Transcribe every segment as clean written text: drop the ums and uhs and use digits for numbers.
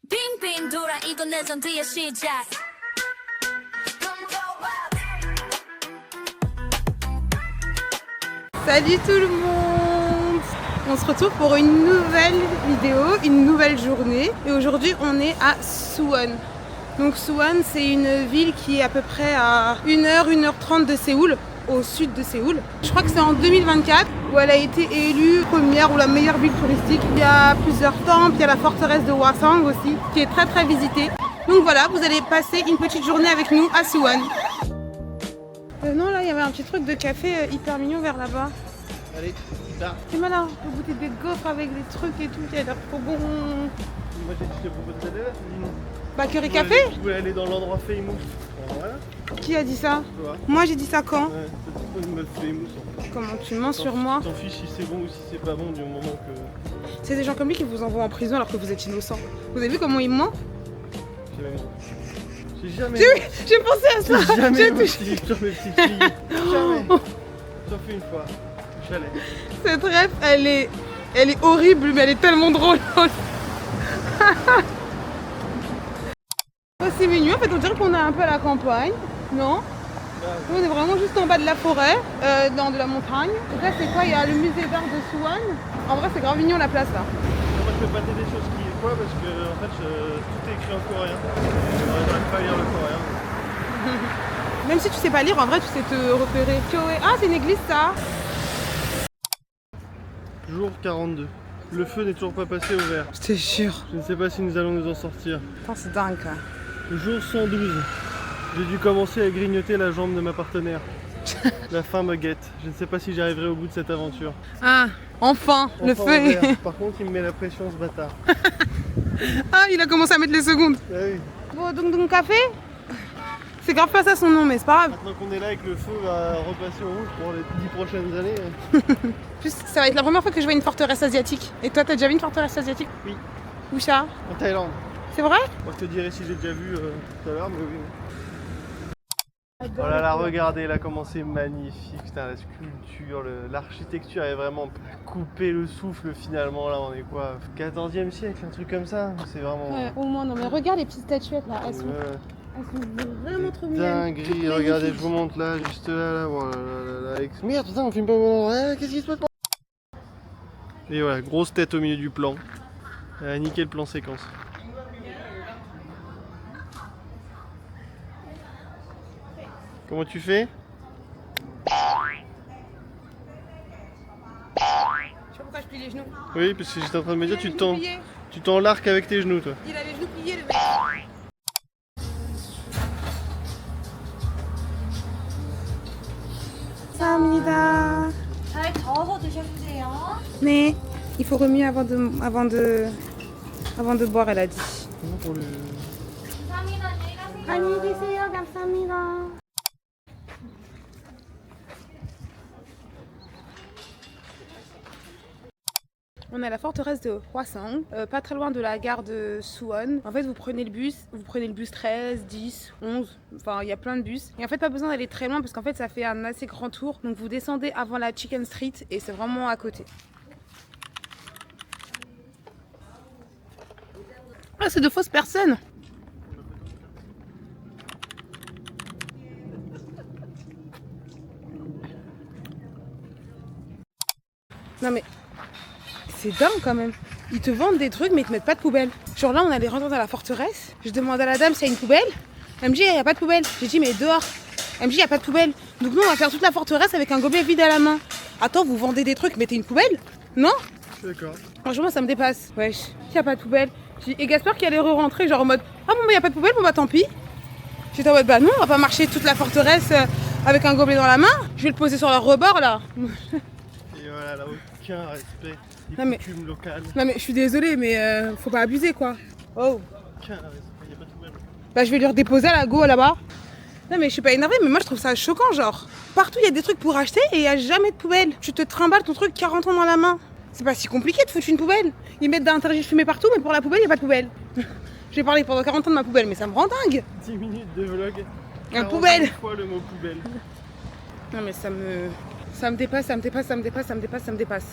빙빙 돌아 이건 레전드의 시작. Salut tout le monde! On se retrouve pour une nouvelle vidéo, une nouvelle journée. Et aujourd'hui, on est à Suwon. Donc Suwon, c'est une ville qui est à peu près à 1h, 1h30 de Séoul, au sud de Séoul. Je crois que c'est en 2024 où elle a été élue première ou la meilleure ville touristique. Il y a plusieurs temples, il y a la forteresse de Hwasong aussi, qui est très très visitée. Donc voilà, vous allez passer une petite journée avec nous à Suwon. Non, là, il y avait un petit truc de café hyper mignon vers là-bas. Allez, là. C'est malin, on peut goûter des gaufres avec des trucs et tout, qui a l'air trop bon. Moi j'ai dit je te propose d'aller là, tu dis non. Bah, curry café? Je voulais aller dans l'endroit Famous. Bon, voilà. Qui a dit ça? Toi. Moi, j'ai dit ça quand? Ouais, ça te propose une meuf Famous. Comment tu mens sur moi? T'en fiches si c'est bon ou si c'est pas bon du moment que. C'est des gens comme lui qui vous envoient en prison alors que vous êtes innocent. Vous avez vu comment il ment? J'ai jamais menti. J'ai jamais. J'ai pensé à ça! J'ai jamais J'ai menti sur mes petites filles. Jamais. Sauf une fois. J'allais. Cette ref, elle est horrible, mais elle est tellement drôle. Oh, c'est mignon, en fait, on dirait qu'on est un peu à la campagne, non? On est vraiment juste en bas de la forêt, dans de la montagne. Donc là, c'est quoi? Il y a le musée d'art de Suwon. En vrai, c'est grave mignon la place là. Moi je peux pas t'aider sur ce qui est quoi parce que en fait tout est écrit en coréen. J'arrive pas à lire le coréen. Même si tu sais pas lire, en vrai, tu sais te repérer. Ah, c'est une église ça? Jour 42. Le feu n'est toujours pas passé au vert. Je te jure. Je ne sais pas si nous allons nous en sortir. Attends, c'est dingue quoi. Jour 112. J'ai dû commencer à grignoter la jambe de ma partenaire. La faim me guette. Je ne sais pas si j'arriverai au bout de cette aventure. Ah, enfin, le Enfin, feu au est... vert. Par contre, il me met la pression ce bâtard. Ah, il a commencé à mettre les secondes. Ah oui. Bon, donc café? C'est grave pas ça son nom, mais c'est pas grave. Maintenant qu'on est là et que le feu va repasser au rouge pour les 10 prochaines années. Plus, ça va être la première fois que je vois une forteresse asiatique. Et toi, t'as déjà vu une forteresse asiatique? Oui. Où ça? En Thaïlande. C'est vrai? Moi, je te dirai si j'ai déjà vu tout à l'heure, mais oui. Oh là là, regardez là comment c'est magnifique, putain, la sculpture, l'architecture est vraiment coupé le souffle finalement. Là on est quoi, 14e siècle, un truc comme ça. C'est vraiment. Ouais, au moins, non, mais regarde les petites statuettes là, elles sont vraiment trop mignonnes. Dinguerie, regardez, je vous montre là, juste là, voilà, là. Merde, putain, on filme pas au bon endroit, qu'est-ce qui se passe? Et voilà, grosse tête au milieu du plan. Nickel plan séquence. Comment tu fais? Tu vois pourquoi je plie les genoux? Oui, parce que j'étais en train de me dire, Il a les genoux pliés. tu tends l'arc avec tes genoux, toi. Il a les genoux pliés, le mec. 감사합니다. 잘 저어서 드셔주세요. 네, il faut remuer avant de boire, elle a dit. Comment pour le... 감사합니다. 안녕히 가세요. 안녕히 계세요. 감사합니다. On est à la forteresse de Hwasong, pas très loin de la gare de Suwon. En fait, vous prenez le bus 13, 10, 11, enfin il y a plein de bus. Et en fait, pas besoin d'aller très loin parce qu'en fait, ça fait un assez grand tour. Donc vous descendez avant la Chicken Street et c'est vraiment à côté. Ah, c'est de fausses personnes! Non mais... c'est dingue quand même. Ils te vendent des trucs mais ils te mettent pas de poubelle. Genre là on allait rentrer dans la forteresse. Je demande à la dame s'il y a une poubelle. Elle me dit il n'y a pas de poubelle. J'ai dit mais dehors. Elle me dit il n'y a pas de poubelle. Donc nous on va faire toute la forteresse avec un gobelet vide à la main. Attends, vous vendez des trucs, mettez une poubelle? Non? D'accord. Franchement ça me dépasse. Wesh, il n'y a pas de poubelle. Et Gaspard qui allait re-rentrer genre en mode ah bon bah il n'y a pas de poubelle, bon bah tant pis. J'étais en mode bah non on va pas marcher toute la forteresse avec un gobelet dans la main. Je vais le poser sur leur rebord là. Et voilà, là, aucun respect des Non, mais- coutumes locales. Non mais je suis désolée mais faut pas abuser quoi. Oh. Aucun respect, y a pas de poubelle. Bah je vais lui redéposer à la go là-bas. Non mais je suis pas énervée mais moi je trouve ça choquant genre. Partout il y a des trucs pour acheter et il y a jamais de poubelle. Tu te trimbales ton truc 40 ans dans la main. C'est pas si compliqué de foutre une poubelle. Ils mettent d'interdit de fumer partout mais pour la poubelle il y a pas de poubelle. J'ai parlé pendant 40 ans de ma poubelle mais ça me rend dingue. 10 minutes de vlog. Un 40 poubelle. fois le mot poubelle. Non mais ça me dépasse, ça me dépasse, ça me dépasse, ça me dépasse, ça me dépasse.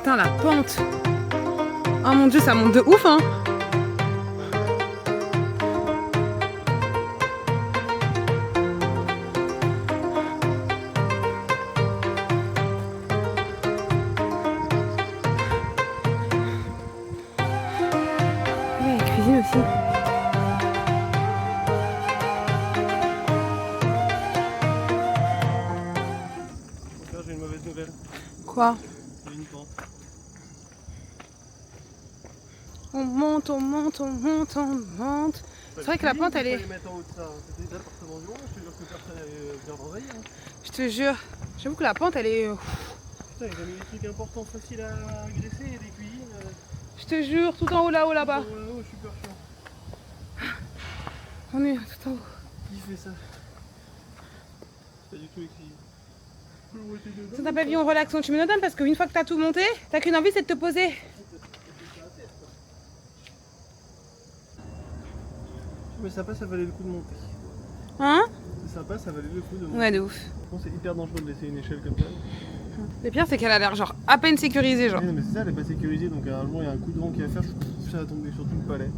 Putain, la pente. Oh mon dieu, ça monte de ouf, hein. Ouais, la cuisine aussi. J'ai une mauvaise nouvelle. Quoi? Il y a une pente. On monte, on monte, on monte, on monte. C'est vrai que la pente, elle est... Il fallait mettre en haut de ça. C'était l'appartement du monde, je te jure que personne n'avait bien envahi. Hein. Je te jure. J'avoue que la pente, elle est... Putain, ils ont mis des trucs importants, faciles à graisser, des cuisines. Je te jure, tout en haut là-bas. Oh, super chiant. On est tout en haut. Qui fait ça? C'est pas du tout écrit. Ça t'a pas vu en relaxant, tu me donnes parce qu'une fois que t'as tout monté, t'as qu'une envie, c'est de te poser. Mais sympa, ça valait le coup de monter. Hein? C'est sympa, ça valait le coup de monter. Ouais, de ouf. Bon, c'est hyper dangereux de laisser une échelle comme ça. Le pire, c'est qu'elle a l'air genre à peine sécurisée, genre. Ouais, mais c'est ça, elle est pas sécurisée, donc à un moment il y a un coup de vent qui va faire, ça va tomber sur tout le palais.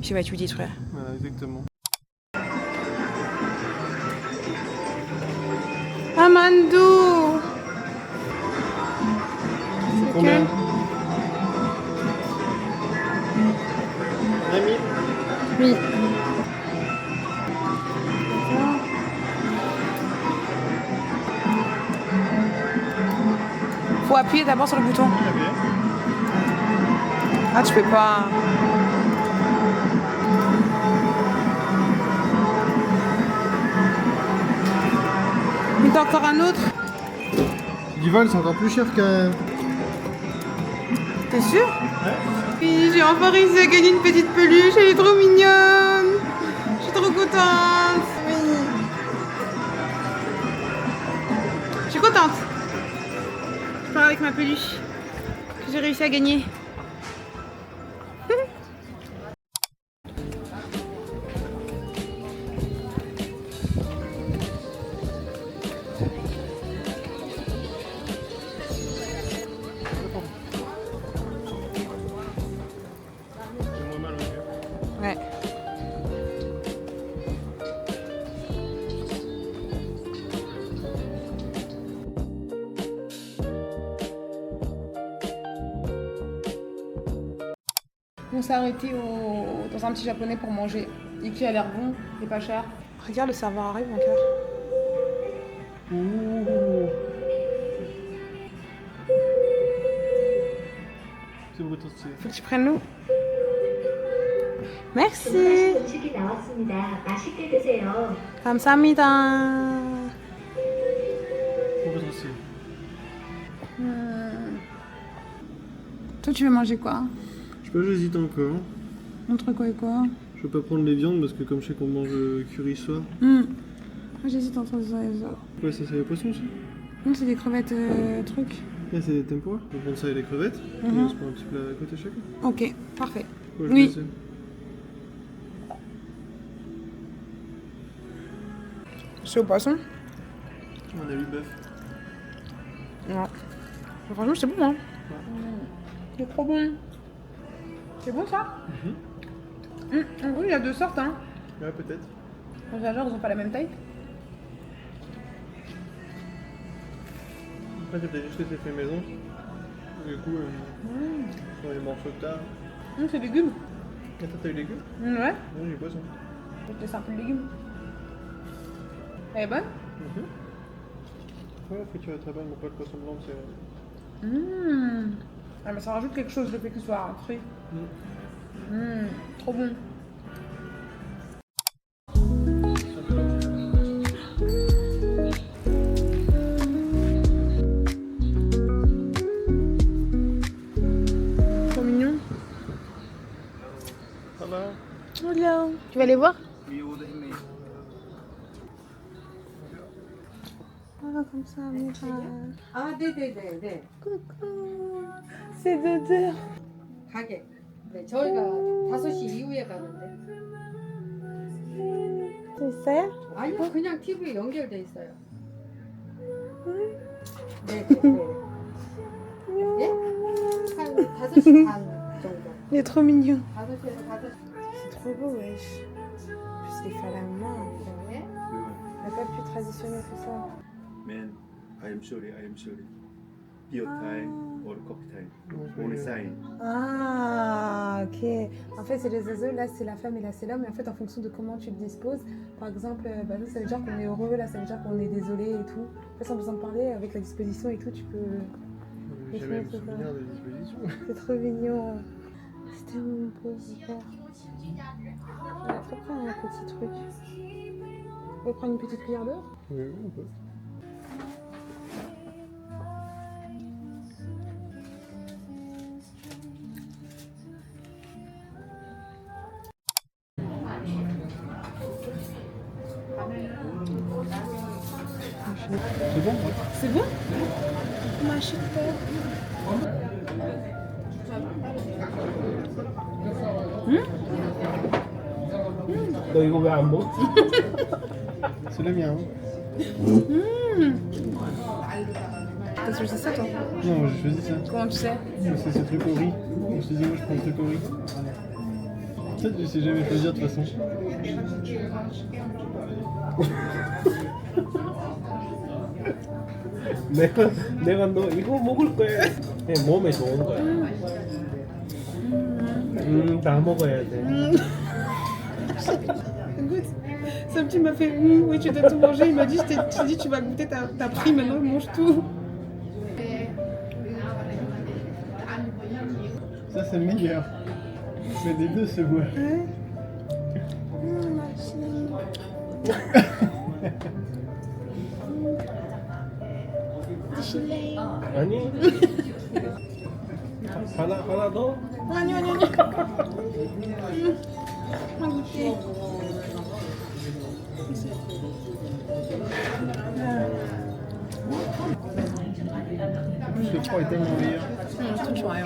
Je sais pas, tu dis, frère. Voilà, exactement. Amandou! C'est Combien? quel? 20 000. Oui. Faut appuyer d'abord sur le bouton. Ah, tu peux pas. Mais t'as encore un autre? Du vol, c'est encore plus cher que. T'es sûr? Oui, j'ai enfin réussi à gagner une petite peluche, elle est trop mignonne. Je suis trop contente. Oui. Je suis contente. Je pars avec ma peluche que j'ai réussi à gagner. J'ai moins mal au cœur. Ouais. On s'est arrêté dans un petit japonais pour manger et qui a l'air bon et pas cher. Regarde, le serveur arrive, mon cœur. Ouh. C'est beaucoup trop stylé. Faut que tu prennes l'eau. Merci. 음식이 나왔습니다. 맛있게 드세요. 감사합니다. Beaucoup trop stylé. Toi, tu veux manger quoi? Je sais pas, j'hésite encore. Entre quoi et quoi? Je peux pas prendre les viandes parce que comme je sais qu'on mange curry ce soir. Moi, j'hésite entre ça et ça. Ouais, ça c'est les poissons ça. Non, c'est des crevettes trucs. Là c'est des tempura. On va prendre ça et les crevettes. Et on se prend un petit plat à côté chacun. Ok, parfait. Ouais, je Oui. vais essayer. C'est au poisson? On a eu le bœuf. Non. Franchement, c'est bon, hein. C'est trop bon. C'est bon, ça? En gros, il y a deux sortes, hein. Ouais, peut-être. Les âgeurs, ils ont pas la même taille. Après, j'ai peut-être juste laissé fait maison. Du coup, sur les morceaux de tard. C'est légumes. Attends, t'as eu légumes? Ouais. Non, j'ai poisson. Je vais te laisser un peu de légumes. Elle est bonne? Ouais, la friture est très bonne, mais pas le poisson blanc, c'est. Ah, mais ça rajoute quelque chose, le fait que ce soit frit. Trop bon. Trop mignon. Ça va? Hello. Tu vas aller voir? Ah, comme ça, Mira. 아, 네네네네. Coucou. C'est Dodo. 가게. 네, 저희가 5시 이후에 가는데. 됐어요? 아니요, 그냥 TV에 연결돼 있어요. 네네네. 예? 5시 반 정도. Il est trop mignon. 5시에서 5시. C'est trop beau, wesh. En plus, il est fait à la main. 네. Il n'y a pas plus traditionnel que ça. Man, I am sorry. Your time or coffee time. Only sign. Ah, ok. En fait, c'est les oiseaux. Là, c'est la femme et là, c'est l'homme. Et en fait, en fonction de comment tu te disposes, par exemple, bah, ça veut dire qu'on est heureux, là, ça veut dire qu'on est désolé et tout. En fait, sans besoin de parler, avec la disposition et tout, tu peux. J'ai jamais me souvenir des dispositions. C'est trop mignon. C'est tellement beau, super. On va prendre un petit truc. On va prendre une petite cuillère d'or. Oui, on peut. C'est bon, ouais. C'est bon? 맛있다. 너 이거 왜 안 먹지? C'est le mien. T'as choisi ça, toi? Non, j'ai choisi ça. Comment tu sais? C'est ce truc au riz. Je me suis dit, moi je prends le truc au riz. Peut-être que je sais jamais choisir de toute façon. 내가 너 이거 먹을 거야. 그냥 몸에 좋은 거야. 다 먹어야 돼. Écoute, Sam petit m'a fait oui, tu dois tout manger. Il m'a dit, je t'ai dit, tu vas goûter, t'as pris, maintenant mange tout. Ça c'est le meilleur. Mais des deux c'est bon. 아니. 하나 더. 아니. 고ûter. Le froid est tellement meilleur. 좀 좋아요.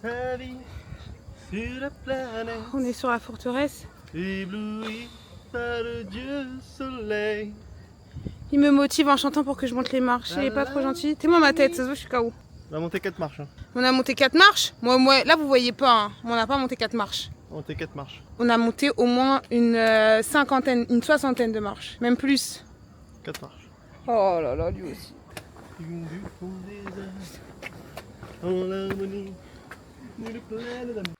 Allez, sur la planète, On est sur la forteresse. ébloui par le dieu soleil. Il me motive en chantant pour que je monte les marches. Il est pas trop gentil. T'es-moi ma tête, ça se voit, je suis KO. On a monté 4 marches. Hein. On a monté 4 marches. Moi, là, vous voyez pas. Hein. On n'a pas monté 4 marches. On a monté 4 marches. On a monté au moins une cinquantaine, une soixantaine de marches. Même plus. 4 marches. Oh là là, lui aussi. Du fond des âges, en l'harmonie, d'une pleine d'amour.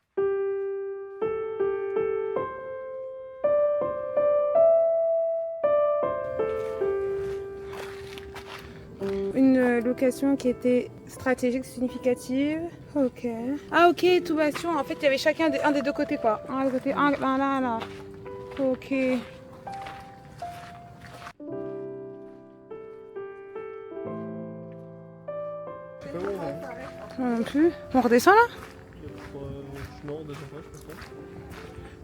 Une location qui était stratégique, significative. Ok. Ah ok, tout bastion. En fait, il y avait chacun un des deux côtés quoi. Un de côté, un là. Ok. C'est pas bon, hein. Moi non plus. On redescend là? Non, deuxième fois, je pense pas.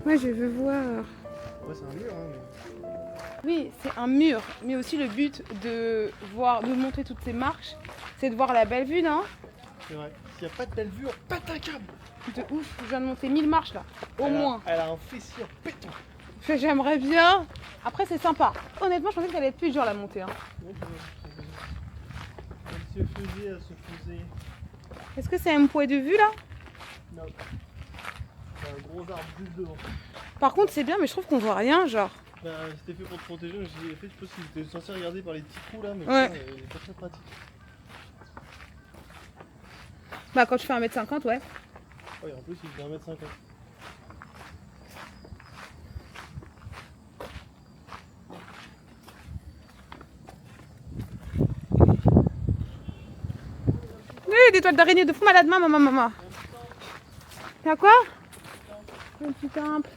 Ouais, je veux voir. Ouais, c'est un mur, hein. Mais... Oui, c'est un mur. Mais aussi le but de monter toutes ces marches, c'est de voir la belle vue, non? C'est vrai. S'il n'y a pas de belle vue, on pète un câble. De ouf. Je viens de monter 1000 marches là. Au moins. Elle a un fessier en pétant. J'aimerais bien. Après, c'est sympa. Honnêtement, je pensais que ça allait être plus dur la montée. Hein. Elle se faisait. Est-ce que c'est un point de vue là? Non. C'est un gros arbre juste devant. Par contre, c'est bien, mais je trouve qu'on voit rien, genre. Bah, c'était fait pour te protéger, mais j'ai fait, je pense qu'ils étaient censés regarder par les petits trous là, mais Ouais. ça, il est pas très pratique. Bah, quand tu fais 1m50, ouais. Ouais, en plus, il fait 1m50. Oui, des toiles d'araignée de fou malade, maman. T'as quoi? Un petit temple.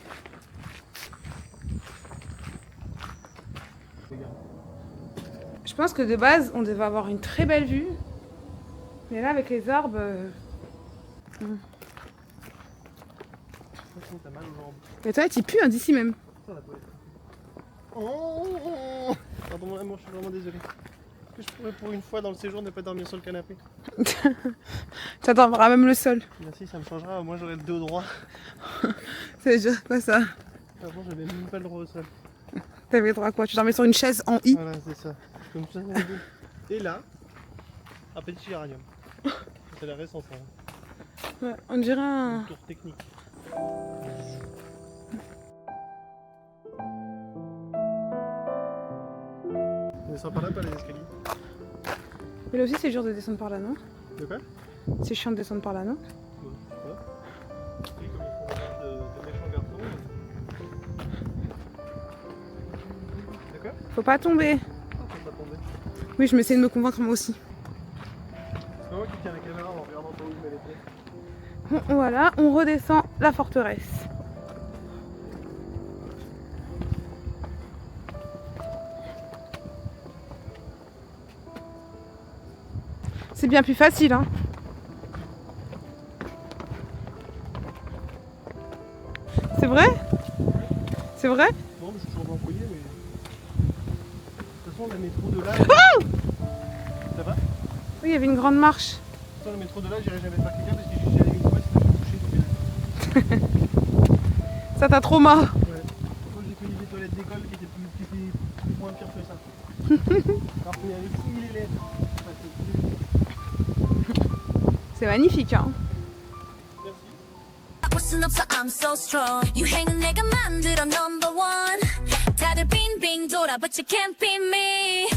Je pense que de base, on devait avoir une très belle vue. Mais là, avec les arbres... T'as mal aux jambes. Les toilettes, ils puent hein, d'ici même. Ça, la toilette. Oh pardon, mon amour, je suis vraiment désolé. Est-ce que je pourrais pour une fois dans le séjour ne pas dormir sur le canapé? Ça dormira même le sol. Merci, ça me changera, moi j'aurai le dos droit. Ça veut dire quoi ça? Avant, j'avais même pas le droit au sol. T'avais droit à quoi? Tu dormais sur une chaise en I? Voilà, c'est ça. Comme ça, mon dos. Et là, Un petit géranium. C'est la récent ça. Ouais, on dirait un... Tour technique. On descend par là, pas les escaliers. Mais là aussi c'est dur de descendre par là, non? De quoi? C'est chiant de descendre par là, non? Ouais, je sais pas. Et comme ils font de méchants garçons. D'accord? Faut pas tomber. Faut pas tomber. Oui, je m'essaie de me convaincre moi aussi. C'est pas moi qui tiens la caméra en regardant pas où je mets les pieds. Bon, voilà, on redescend la forteresse. C'est bien plus facile, hein. C'est vrai? C'est vrai? Non, mais je suis toujours employé, mais. De toute façon, le métro de là. Ça va? Oui, il y avait une grande marche. Dans le métro de là, j'irai jamais faire caca parce que j'ai allé une fois, c'était couché. Ça t'a trauma. Ouais. Moi, j'ai connu des toilettes d'école qui étaient moins pires que ça. Alors qu'il y avait 6000 élèves. Enfin, C'est magnifique, hein. merci. 무슨 없어 I'm so strong 유행은 내가 만들어 number one 다들 빙빙 돌아 but you can't beat me